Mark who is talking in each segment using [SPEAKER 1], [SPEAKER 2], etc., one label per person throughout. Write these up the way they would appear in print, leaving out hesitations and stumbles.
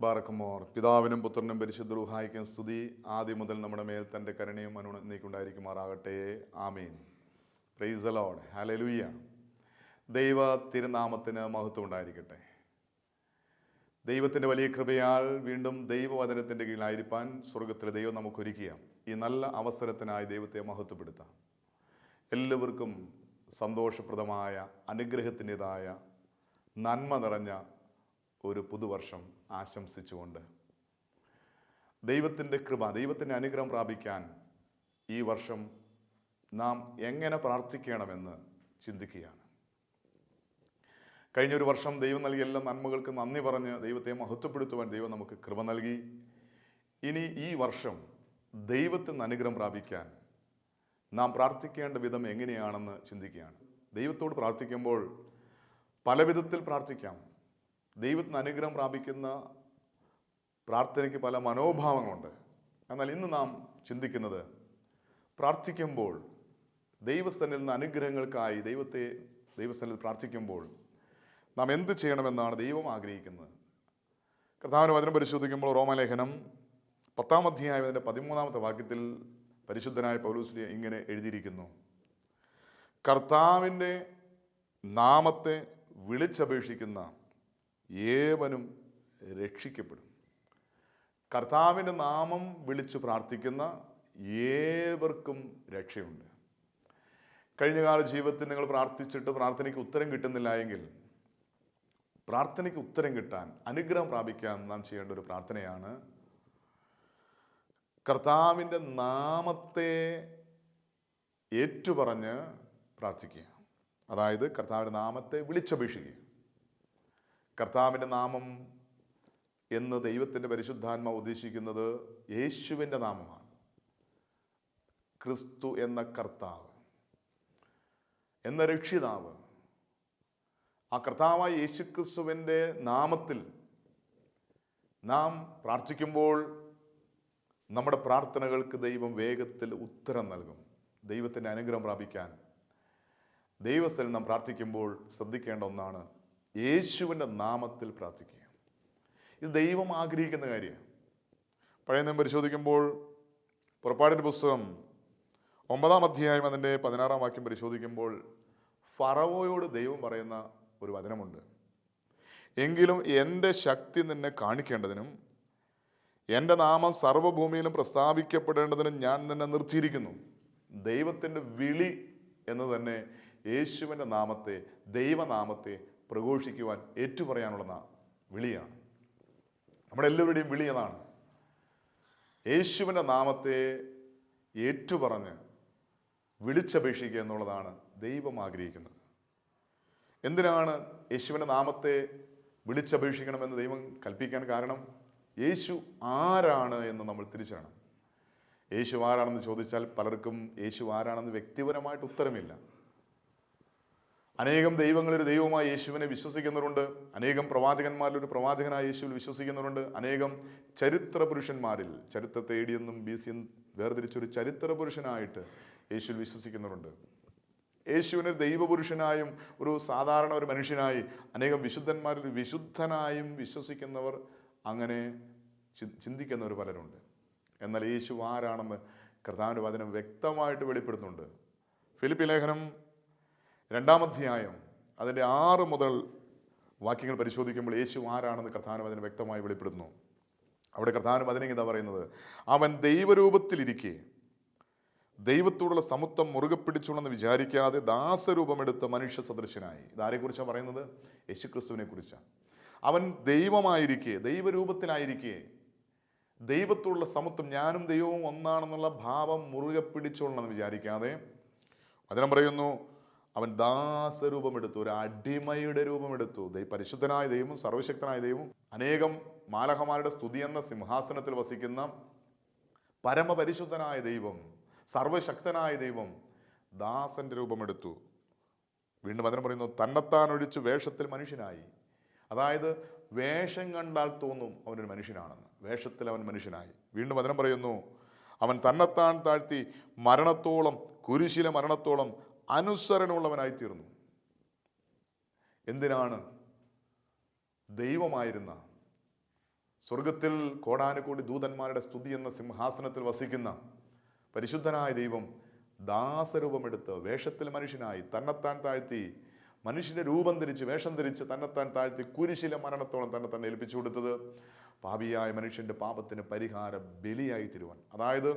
[SPEAKER 1] ബാറക്കുമോർ. പിതാവിനും പുത്രനും പരിശുദ്ധ റൂഹായിക്കും സ്തുതി. ആദ്യം മുതൽ നമ്മുടെ മേൽ തൻ്റെ കരുണയും അനുനയിക്കുണ്ടായിരിക്കുമാറാകട്ടെ. ആമീൻ. Praise the lord. ഹല്ലേലൂയ. ദൈവ തിരുനാമത്തിന് മഹത്വം ഉണ്ടായിരിക്കട്ടെ. ദൈവത്തിൻ്റെ വലിയ കൃപയാൽ വീണ്ടും ദൈവവചനത്തിൻ്റെ കീഴിലായിരിക്കാൻ സ്വർഗത്തിലെ ദൈവം നമുക്കൊരുക്കിയ ഈ നല്ല അവസരത്തിനായി ദൈവത്തെ മഹത്വപ്പെടുത്താം. എല്ലാവർക്കും സന്തോഷപ്രദമായ അനുഗ്രഹത്തിൻ്റെതായ നന്മ നിറഞ്ഞ ഒരു പുതുവർഷം ആശംസിച്ചുകൊണ്ട് ദൈവത്തിൻ്റെ കൃപ, ദൈവത്തിൻ്റെ അനുഗ്രഹം പ്രാപിക്കാൻ ഈ വർഷം നാം എങ്ങനെ പ്രാർത്ഥിക്കണമെന്ന് ചിന്തിക്കുകയാണ്. കഴിഞ്ഞൊരു വർഷം ദൈവം നൽകിയ എല്ലാ നന്മകൾക്ക് നന്ദി പറഞ്ഞ് ദൈവത്തെ മഹത്വപ്പെടുത്തുവാൻ ദൈവം നമുക്ക് കൃപ നൽകി. ഇനി ഈ വർഷം ദൈവത്തിൽ നിന്ന് അനുഗ്രഹം പ്രാപിക്കാൻ നാം പ്രാർത്ഥിക്കേണ്ട വിധം എങ്ങനെയാണെന്ന് ചിന്തിക്കുകയാണ്. ദൈവത്തോട് പ്രാർത്ഥിക്കുമ്പോൾ പല വിധത്തിൽ പ്രാർത്ഥിക്കാം. ദൈവത്തിന് അനുഗ്രഹം പ്രാപിക്കുന്ന പ്രാർത്ഥനയ്ക്ക് പല മനോഭാവങ്ങളുണ്ട്. എന്നാൽ ഇന്ന് നാം ചിന്തിക്കുന്നത് പ്രാർത്ഥിക്കുമ്പോൾ ദൈവസ്ഥനിൽ നിന്ന് അനുഗ്രഹങ്ങൾക്കായി ദൈവസ്ഥനിൽ പ്രാർത്ഥിക്കുമ്പോൾ നാം എന്ത് ചെയ്യണമെന്നാണ് ദൈവം ആഗ്രഹിക്കുന്നത്. കർത്താവിൻ്റെ വചനം പരിശോധിക്കുമ്പോൾ റോമാലേഖനം 10-ാം അധ്യായം 13-ാമത്തെ വാക്യത്തിൽ പരിശുദ്ധനായ പൗലോസ് ഇങ്ങനെ എഴുതിയിരിക്കുന്നു: കർത്താവിൻ്റെ നാമത്തെ വിളിച്ചപേക്ഷിക്കുന്ന ഏവനും രക്ഷിക്കപ്പെടും. കർത്താവിൻ്റെ നാമം വിളിച്ചു പ്രാർത്ഥിക്കുന്ന ഏവർക്കും രക്ഷയുണ്ട്. കഴിഞ്ഞകാല ജീവിതത്തിൽ നിങ്ങൾ പ്രാർത്ഥിച്ചിട്ട് പ്രാർത്ഥനയ്ക്ക് ഉത്തരം കിട്ടുന്നില്ല എങ്കിൽ പ്രാർത്ഥനയ്ക്ക് ഉത്തരം കിട്ടാൻ, അനുഗ്രഹം പ്രാപിക്കാൻ നാം ചെയ്യേണ്ട ഒരു പ്രാർത്ഥനയാണ് കർത്താവിൻ്റെ നാമത്തെ ഏറ്റുപറഞ്ഞ് പ്രാർത്ഥിക്കുക. അതായത് കർത്താവിൻ്റെ നാമത്തെ വിളിച്ചപേക്ഷിക്കുക. കർത്താവിൻ്റെ നാമം എന്ന് ദൈവത്തിൻ്റെ പരിശുദ്ധാത്മാവ് ഉദ്ദേശിക്കുന്നത് യേശുവിൻ്റെ നാമമാണ്. ക്രിസ്തു എന്ന കർത്താവ്, എന്ന രക്ഷിതാവ്, ആ കർത്താവായ യേശു ക്രിസ്തുവിൻ്റെ നാമത്തിൽ നാം പ്രാർത്ഥിക്കുമ്പോൾ നമ്മുടെ പ്രാർത്ഥനകൾക്ക് ദൈവം വേഗത്തിൽ ഉത്തരം നൽകും. ദൈവത്തിൻ്റെ അനുഗ്രഹം പ്രാപിക്കാൻ ദൈവസ്ഥലിൽ നാം പ്രാർത്ഥിക്കുമ്പോൾ ശ്രദ്ധിക്കേണ്ട ഒന്നാണ് യേശുവിൻ്റെ നാമത്തിൽ പ്രാർത്ഥിക്കുക. ഇത് ദൈവം ആഗ്രഹിക്കുന്ന കാര്യമാണ്. പഴയ നിയമം പരിശോധിക്കുമ്പോൾ പുറപ്പാടിൻ്റെ പുസ്തകം 9-ാം അധ്യായം 16-ാം വാക്യം പരിശോധിക്കുമ്പോൾ ഫറവോയോട് ദൈവം പറയുന്ന ഒരു വചനമുണ്ട്: എങ്കിലും എൻ്റെ ശക്തി നിന്നെ കാണിക്കേണ്ടതിനും എൻ്റെ നാമം സർവ്വഭൂമിയിലും പ്രസ്താവിക്കപ്പെടേണ്ടതിനും ഞാൻ നിന്നെ നിർത്തിയിരിക്കുന്നു. ദൈവത്തിൻ്റെ വിളി എന്ന് തന്നെ യേശുവിൻ്റെ നാമത്തെ, ദൈവനാമത്തെ പ്രഘോഷിക്കുവാൻ ഏറ്റുപറയാനുള്ള വിളിയാണ്. നമ്മുടെ എല്ലാവരുടെയും വിളി അതാണ്. യേശുവിൻ്റെ നാമത്തെ ഏറ്റുപറഞ്ഞ് വിളിച്ചപേക്ഷിക്കുക എന്നുള്ളതാണ് ദൈവം ആഗ്രഹിക്കുന്നത്. എന്തിനാണ് യേശുവിൻ്റെ നാമത്തെ വിളിച്ചപേക്ഷിക്കണമെന്ന് ദൈവം കൽപ്പിക്കാൻ കാരണം? യേശു ആരാണ് എന്ന് നമ്മൾ തിരിച്ചറിയണം. യേശു ആരാണെന്ന് ചോദിച്ചാൽ പലർക്കും യേശു ആരാണെന്ന് വ്യക്തിപരമായിട്ട് ഉത്തരമില്ല. അനേകം ദൈവങ്ങളൊരു ദൈവമായ യേശുവിനെ വിശ്വസിക്കുന്നവരുണ്ട്. അനേകം പ്രവാചകന്മാരിലൊരു പ്രവാചകനായ യേശുവിൽ വിശ്വസിക്കുന്നവരുണ്ട്. അനേകം ചരിത്ര പുരുഷന്മാരിൽ, ചരിത്രത്തെ AD എന്നും BC എന്നും വേർതിരിച്ചൊരു ചരിത്ര പുരുഷനായിട്ട് യേശുവിൽ വിശ്വസിക്കുന്നവരുണ്ട്. യേശുവിനെ ദൈവപുരുഷനായും ഒരു സാധാരണ ഒരു മനുഷ്യനായി അനേകം വിശുദ്ധന്മാരിൽ വിശുദ്ധനായും വിശ്വസിക്കുന്നവർ, അങ്ങനെ ചിന്തിക്കുന്നവർ പലരുണ്ട്. എന്നാൽ യേശു ആരാണെന്ന് കർത്താവിൻ്റെ വചനം വ്യക്തമായിട്ട് വെളിപ്പെടുത്തുന്നുണ്ട്. ഫിലിപ്പി ലേഖനം 2-ാം അധ്യായം 6 മുതൽ വാക്യങ്ങൾ പരിശോധിക്കുമ്പോൾ യേശു ആരാണെന്ന് കർത്താവിൻ്റെ വചനം വ്യക്തമായി വെളിപ്പെടുത്തുന്നു. അവിടെ കർത്താവിൻ്റെ വചനം എന്താ പറയുന്നത്? അവൻ ദൈവരൂപത്തിലിരിക്കെ ദൈവത്തോടുള്ള സമത്വം മുറുകെ പിടിച്ചുകൊണ്ടെന്ന് വിചാരിക്കാതെ ദാസരൂപമെടുത്ത മനുഷ്യ സദൃശനായി. ഇതാരെക്കുറിച്ചാണ് പറയുന്നത്? യേശുക്രിസ്തുവിനെ കുറിച്ചാണ്. അവൻ ദൈവമായിരിക്കെ, ദൈവരൂപത്തിലായിരിക്കെ ദൈവത്തോടുള്ള സമത്വം, ഞാനും ദൈവവും ഒന്നാണെന്നുള്ള ഭാവം മുറുകെ പിടിച്ചോളണമെന്ന് വിചാരിക്കാതെ വചനം പറയുന്നു, അവൻ ദാസരൂപമെടുത്തു, ഒരു അടിമയുടെ രൂപമെടുത്തു. പരിശുദ്ധനായ ദൈവം, സർവശക്തനായ ദൈവം, അനേകം മാലഹമാരുടെ സ്തുതി എന്ന സിംഹാസനത്തിൽ വസിക്കുന്ന പരമപരിശുദ്ധനായ ദൈവം, സർവശക്തനായ ദൈവം ദാസന്റെ രൂപമെടുത്തു. വീണ്ടും വചനം പറയുന്നു, തന്നെത്താൻ ഒഴിച്ച് വേഷത്തിൽ മനുഷ്യനായി. അതായത് വേഷം കണ്ടാൽ തോന്നും അവനൊരു മനുഷ്യനാണെന്ന്. വേഷത്തിൽ അവൻ മനുഷ്യനായി. വീണ്ടും വചനം പറയുന്നു, അവൻ തന്നെത്താൻ താഴ്ത്തി മരണത്തോളം, കുരിശിലെ മരണത്തോളം അനുസരണമുള്ളവനായി തീർന്നു. എന്തിനാണ്? ദൈവമായിരുന്ന സ്വർഗത്തിൽ കോടാനുകോടി ദൂതന്മാരുടെ സ്തുതി എന്ന സിംഹാസനത്തിൽ വസിക്കുന്ന പരിശുദ്ധനായ ദൈവം ദാസരൂപമെടുത്ത് വേഷത്തിൽ മനുഷ്യനായി തന്നെത്താൻ താഴ്ത്തി, മനുഷ്യന്റെ രൂപം ധരിച്ച് വേഷം ധരിച്ച് തന്നെത്താൻ താഴ്ത്തി കുരിശിലെ മരണത്തോളം തന്നെ ഏൽപ്പിച്ചു കൊടുത്തത് പാപിയായ മനുഷ്യന്റെ പാപത്തിന് പരിഹാര ബലിയായി തീരുവാൻ. അതായത്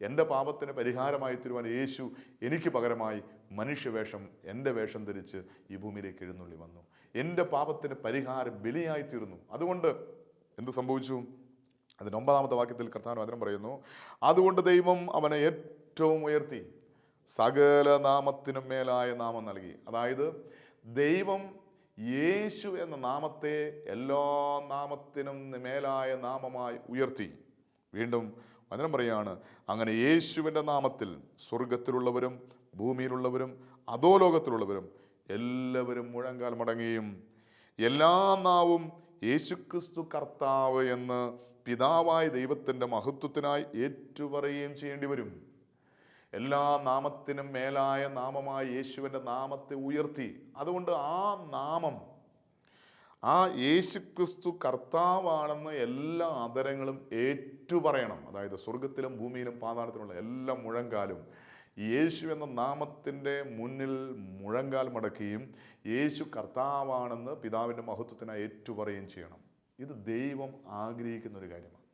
[SPEAKER 1] എൻ്റെ പാപത്തിന് പരിഹാരമായി തീരുവാൻ യേശു എനിക്ക് പകരമായി മനുഷ്യവേഷം, എൻ്റെ വേഷം ധരിച്ച് ഈ ഭൂമിയിലേക്ക് എഴുന്നള്ളി വന്നു. എൻ്റെ പാപത്തിന് പരിഹാര ബലിയായി തീർന്നു. അതുകൊണ്ട് എന്ത് സംഭവിച്ചു? അതിന് 9-ാമത്തെ വാക്യത്തിൽ കർത്താവ് വചനം പറയുന്നു, അതുകൊണ്ട് ദൈവം അവനെ ഏറ്റവും ഉയർത്തി സകല നാമത്തിനും മേലായ നാമം നൽകി. അതായത് ദൈവം യേശു എന്ന നാമത്തെ എല്ലാ നാമത്തിനും മേലായ നാമമായി ഉയർത്തി. വീണ്ടും വചനം പറയാണ്, അങ്ങനെ യേശുവിൻ്റെ നാമത്തിൽ സ്വർഗത്തിലുള്ളവരും ഭൂമിയിലുള്ളവരും അധോലോകത്തിലുള്ളവരും എല്ലാവരും മുഴങ്കാൽ മടങ്ങുകയും എല്ലാ നാവും യേശുക്രിസ്തു കർത്താവ് എന്ന് പിതാവായ ദൈവത്തിൻ്റെ മഹത്വത്തിനായി ഏറ്റുപറയുകയും ചെയ്യേണ്ടി വരും. എല്ലാ നാമത്തിനും മേലായ നാമമായി യേശുവിൻ്റെ നാമത്തെ ഉയർത്തി. അതുകൊണ്ട് ആ നാമം, ആ യേശുക്രിസ്തു കർത്താവാണെന്ന് എല്ലാ അധരങ്ങളും ഏറ്റുപറയണം. അതായത് സ്വർഗത്തിലും ഭൂമിയിലും പാതാളത്തിലുള്ള എല്ലാ മുഴങ്കാലും യേശു എന്ന നാമത്തിൻ്റെ മുന്നിൽ മുഴങ്കാൽ മടക്കുകയും യേശു കർത്താവാണെന്ന് പിതാവിൻ്റെ മഹത്വത്തിനായി ഏറ്റുപറയുകയും ചെയ്യണം. ഇത് ദൈവം ആഗ്രഹിക്കുന്ന ഒരു കാര്യമാണ്.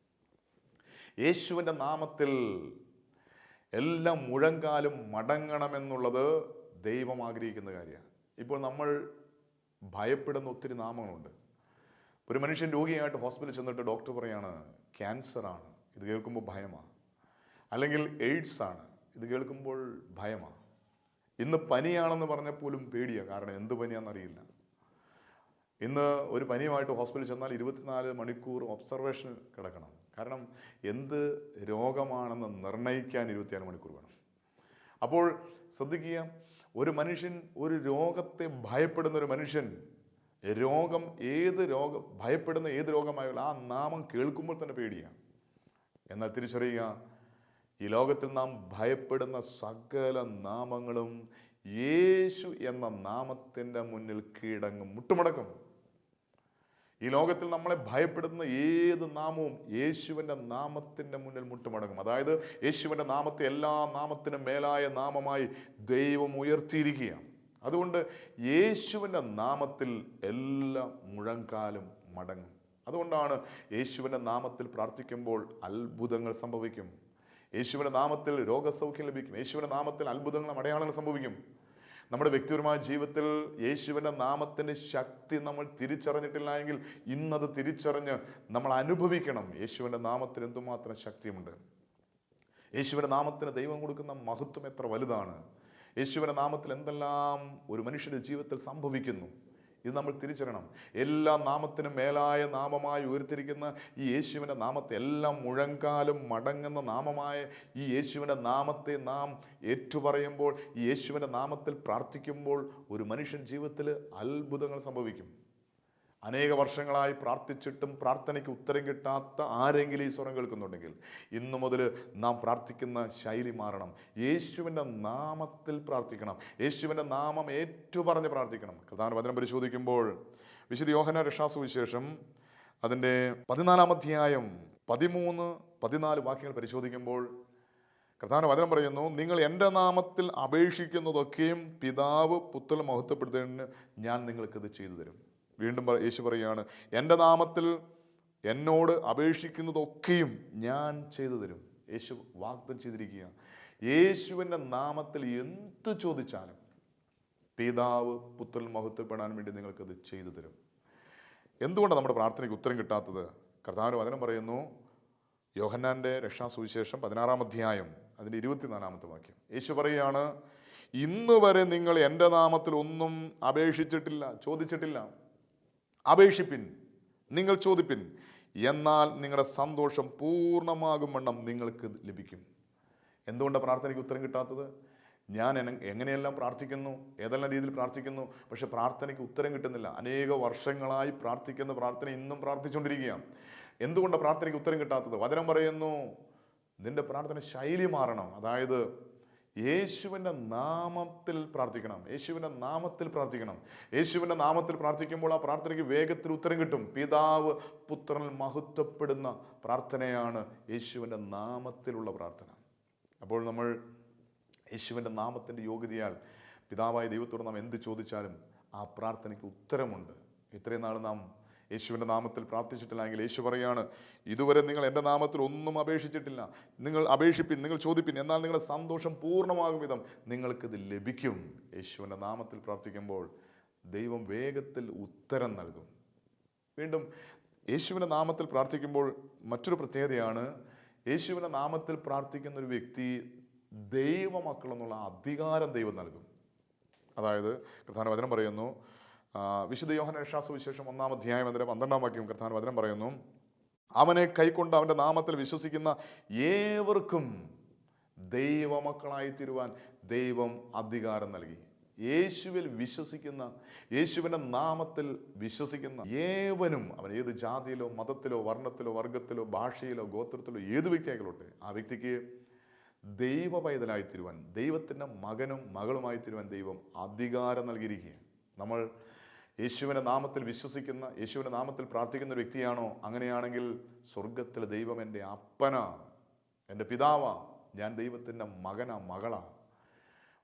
[SPEAKER 1] യേശുവിൻ്റെ നാമത്തിൽ എല്ലാ മുഴങ്കാലും മടങ്ങണമെന്നുള്ളത് ദൈവം ആഗ്രഹിക്കുന്ന കാര്യമാണ്. ഇപ്പോൾ നമ്മൾ ഭയപ്പെടുന്ന ഒത്തിരി നാമങ്ങളുണ്ട്. ഒരു മനുഷ്യൻ രോഗിയായിട്ട് ഹോസ്പിറ്റലിൽ ചെന്നിട്ട് ഡോക്ടർ പറയാണ് ക്യാൻസറാണ്, ഇത് കേൾക്കുമ്പോൾ ഭയമാണ്. അല്ലെങ്കിൽ എയ്ഡ്സ് ആണ്, ഇത് കേൾക്കുമ്പോൾ ഭയമാണ്. ഇന്ന് പനിയാണെന്ന് പറഞ്ഞാൽ പോലും പേടിയാണ്. കാരണം എന്ത് പനിയാണെന്നറിയില്ല. ഇന്ന് ഒരു പനിയുമായിട്ട് ഹോസ്പിറ്റലിൽ ചെന്നാൽ 24 മണിക്കൂർ ഒബ്സർവേഷൻ കിടക്കണം. കാരണം എന്ത് രോഗമാണെന്ന് നിർണ്ണയിക്കാൻ 24 മണിക്കൂർ വേണം. അപ്പോൾ ശ്രദ്ധിക്കുക, ഒരു മനുഷ്യൻ ഒരു രോഗത്തെ ഭയപ്പെടുന്ന ഒരു മനുഷ്യൻ ഭയപ്പെടുന്ന ഏത് രോഗമായാലും ആ നാമം കേൾക്കുമ്പോൾ തന്നെ പേടിയാണ്. എന്നാൽ തിരിച്ചറിയുക, ഈ ലോകത്തിൽ നാം ഭയപ്പെടുന്ന സകല നാമങ്ങളും യേശു എന്ന നാമത്തിൻ്റെ മുന്നിൽ കീഴടങ്ങും, മുട്ടുമടക്കും. ഈ ലോകത്തിൽ നമ്മളെ ഭയപ്പെടുന്ന ഏത് നാമവും യേശുവിൻ്റെ നാമത്തിൻ്റെ മുന്നിൽ മുട്ടുമടങ്ങും. അതായത് യേശുവിൻ്റെ നാമത്തെ എല്ലാ നാമത്തിനും മേലായ നാമമായി ദൈവം ഉയർത്തിയിരിക്കുകയാണ്. അതുകൊണ്ട് യേശുവിൻ്റെ നാമത്തിൽ എല്ലാ മുഴങ്കാലും മടങ്ങും. അതുകൊണ്ടാണ് യേശുവിൻ്റെ നാമത്തിൽ പ്രാർത്ഥിക്കുമ്പോൾ അത്ഭുതങ്ങൾ സംഭവിക്കും. യേശുവിൻ്റെ നാമത്തിൽ രോഗസൗഖ്യം ലഭിക്കും. യേശുവിൻ്റെ നാമത്തിൽ അത്ഭുതങ്ങളും അടയാളങ്ങൾ സംഭവിക്കും. നമ്മുടെ വ്യക്തിപരമായ ജീവിതത്തിൽ യേശുവിൻ്റെ നാമത്തിൻ്റെ ശക്തി നമ്മൾ തിരിച്ചറിഞ്ഞിട്ടില്ല എങ്കിൽ ഇന്നത് തിരിച്ചറിഞ്ഞ് നമ്മൾ അനുഭവിക്കണം. യേശുവിൻ്റെ നാമത്തിന് എന്തുമാത്രം ശക്തിയുണ്ട്. യേശുവിൻ്റെ നാമത്തിന് ദൈവം കൊടുക്കുന്ന മഹത്വം എത്ര വലുതാണ്. യേശുവിൻ്റെ നാമത്തിൽ എന്തെല്ലാം ഒരു മനുഷ്യൻ്റെ ജീവിതത്തിൽ സംഭവിക്കുന്നു, ഇത് നമ്മൾ തിരിച്ചറിയണം. എല്ലാ നാമത്തിനും മേലായ നാമമായി ഉയർത്തിരിക്കുന്ന ഈ യേശുവിൻ്റെ നാമത്തെ, എല്ലാം മുഴങ്കാലും മടങ്ങുന്ന നാമമായ ഈ യേശുവിൻ്റെ നാമത്തെ നാം ഏറ്റുപറയുമ്പോൾ, ഈ യേശുവിൻ്റെ നാമത്തിൽ പ്രാർത്ഥിക്കുമ്പോൾ ഒരു മനുഷ്യൻ ജീവിതത്തിൽ അത്ഭുതങ്ങൾ സംഭവിക്കും. അനേക വർഷങ്ങളായി പ്രാർത്ഥിച്ചിട്ടും പ്രാർത്ഥനയ്ക്ക് ഉത്തരം കിട്ടാത്ത ആരെങ്കിലും ഈ സ്വരം കേൾക്കുന്നുണ്ടെങ്കിൽ ഇന്നു മുതൽ നാം പ്രാർത്ഥിക്കുന്ന ശൈലി മാറണം. യേശുവിൻ്റെ നാമത്തിൽ പ്രാർത്ഥിക്കണം. യേശുവിൻ്റെ നാമം ഏറ്റുപറഞ്ഞ് പ്രാർത്ഥിക്കണം. കർത്താവിന്റെ വചനം പരിശോധിക്കുമ്പോൾ വിശുദ്ധ യോഹന്നാന്റെ രക്ഷാസുവിശേഷം അതിൻ്റെ 14-ാം അധ്യായം 13-14 വാക്യങ്ങൾ പരിശോധിക്കുമ്പോൾ കർത്താവിന്റെ വചനം പറയുന്നു, നിങ്ങൾ എൻ്റെ നാമത്തിൽ അപേക്ഷിക്കുന്നതൊക്കെയും പിതാവ് പുത്രൻ മഹത്വപ്പെടുത്തുന്നതിന് ഞാൻ നിങ്ങൾക്കിത് ചെയ്തു തരും. വീണ്ടും യേശു പറയുകയാണ്, എൻ്റെ നാമത്തിൽ എന്നോട് അപേക്ഷിക്കുന്നതൊക്കെയും ഞാൻ ചെയ്തു തരും. യേശു വാഗ്ദത്തം ചെയ്തിരിക്കുക. യേശുവിൻ്റെ നാമത്തിൽ എന്തു ചോദിച്ചാലും പിതാവ് പുത്രൻ മഹത്വപ്പെടാൻ വേണ്ടി നിങ്ങൾക്കത് ചെയ്തു തരും. എന്തുകൊണ്ടാണ് നമ്മുടെ പ്രാർത്ഥനയ്ക്ക് ഉത്തരം കിട്ടാത്തത്? കർത്താവിന്റെ വചനം പറയുന്നു, യോഹന്നാന്റെ രക്ഷാസുവിശേഷം 16-ാം അധ്യായം അതിൻ്റെ 24-ാമത്തെ വാക്യം. യേശു പറയുകയാണ്, ഇന്ന് വരെ നിങ്ങൾ എൻ്റെ നാമത്തിൽ ഒന്നും അപേക്ഷിച്ചിട്ടില്ല, ചോദിച്ചിട്ടില്ല. അപേക്ഷിപ്പിൻ, നിങ്ങൾ ചോദിപ്പിൻ, എന്നാൽ നിങ്ങളുടെ സന്തോഷം പൂർണ്ണമാകും വണ്ണം നിങ്ങൾക്ക് ലഭിക്കും. എന്തുകൊണ്ടാണ് പ്രാർത്ഥനയ്ക്ക് ഉത്തരം കിട്ടാത്തത്? ഞാൻ എങ്ങനെയെല്ലാം പ്രാർത്ഥിക്കുന്നു, ഏതെല്ലാം രീതിയിൽ പ്രാർത്ഥിക്കുന്നു, പക്ഷെ പ്രാർത്ഥനയ്ക്ക് ഉത്തരം കിട്ടുന്നില്ല. അനേക വർഷങ്ങളായി പ്രാർത്ഥിക്കുന്ന പ്രാർത്ഥന ഇന്നും പ്രാർത്ഥിച്ചുകൊണ്ടിരിക്കുകയാണ്. എന്തുകൊണ്ടാണ് പ്രാർത്ഥനയ്ക്ക് ഉത്തരം കിട്ടാത്തത്? വചനം പറയുന്നു, നിന്റെ പ്രാർത്ഥന ശൈലി മാറണം. അതായത് യേശുവിൻ്റെ നാമത്തിൽ പ്രാർത്ഥിക്കണം. യേശുവിൻ്റെ നാമത്തിൽ പ്രാർത്ഥിക്കണം. യേശുവിൻ്റെ നാമത്തിൽ പ്രാർത്ഥിക്കുമ്പോൾ ആ പ്രാർത്ഥനയ്ക്ക് വേഗത്തിൽ ഉത്തരം കിട്ടും. പിതാവ് പുത്രനിൽ മഹത്വപ്പെടുന്ന പ്രാർത്ഥനയാണ് യേശുവിൻ്റെ നാമത്തിലുള്ള പ്രാർത്ഥന. അപ്പോൾ നമ്മൾ യേശുവിൻ്റെ നാമത്തിൻ്റെ യോഗ്യതയാൽ പിതാവായ ദൈവത്തോട് നാം എന്ത് ചോദിച്ചാലും ആ പ്രാർത്ഥനയ്ക്ക് ഉത്തരമുണ്ട്. ഇത്രയും നാൾ നാം യേശുവിൻ്റെ നാമത്തിൽ പ്രാർത്ഥിച്ചിട്ടില്ലെങ്കിൽ യേശു പറയാണ്, ഇതുവരെ നിങ്ങൾ എൻ്റെ നാമത്തിൽ ഒന്നും അപേക്ഷിച്ചിട്ടില്ല. നിങ്ങൾ അപേക്ഷിപ്പിൻ, നിങ്ങൾ ചോദിപ്പിൻ, എന്നാൽ നിങ്ങളുടെ സന്തോഷം പൂർണ്ണമാകും വിധം നിങ്ങൾക്കിത് ലഭിക്കും. യേശുവിൻ്റെ നാമത്തിൽ പ്രാർത്ഥിക്കുമ്പോൾ ദൈവം വേഗത്തിൽ ഉത്തരം നൽകും. വീണ്ടും യേശുവിൻ്റെ നാമത്തിൽ പ്രാർത്ഥിക്കുമ്പോൾ മറ്റൊരു പ്രത്യേകതയാണ്, യേശുവിൻ്റെ നാമത്തിൽ പ്രാർത്ഥിക്കുന്ന ഒരു വ്യക്തി ദൈവമക്കളെന്നുള്ള അധികാരം ദൈവം നൽകും. അതായത് കർത്താവിന്റെ വചനം പറയുന്നു, വിശുദ്ധ യോഹന്നാൻ സുവിശേഷം 1-ാം അധ്യായം 12-ാം വാക്യം കർത്താവിന്റെ വചനം പറയുന്നു, അവനെ കൈക്കൊണ്ട് അവൻ്റെ നാമത്തിൽ വിശ്വസിക്കുന്ന ഏവർക്കും ദൈവമക്കളായി തീരുവാൻ ദൈവം അധികാരം നൽകി. യേശുവിൽ വിശ്വസിക്കുന്ന, യേശുവിൻ്റെ നാമത്തിൽ വിശ്വസിക്കുന്ന ഏവനും, അവൻ ഏത് ജാതിയിലോ മതത്തിലോ വർണ്ണത്തിലോ വർഗത്തിലോ ഭാഷയിലോ ഗോത്രത്തിലോ ഏത് വ്യക്തിയായിക്കോട്ടെ, ആ വ്യക്തിക്ക് ദൈവ പൈതലായി തീരുവാൻ, ദൈവത്തിൻ്റെ മകനും മകളുമായി തീരുവാൻ ദൈവം അധികാരം നൽകിയിരിക്കുക. നമ്മൾ യേശുവിൻ്റെ നാമത്തിൽ വിശ്വസിക്കുന്ന, യേശുവിൻ്റെ നാമത്തിൽ പ്രാർത്ഥിക്കുന്ന ഒരു വ്യക്തിയാണോ, അങ്ങനെയാണെങ്കിൽ സ്വർഗത്തിലെ ദൈവം എൻ്റെ അപ്പനാ, എൻ്റെ പിതാവാ, ഞാൻ ദൈവത്തിൻ്റെ മകനാ, മകളാ.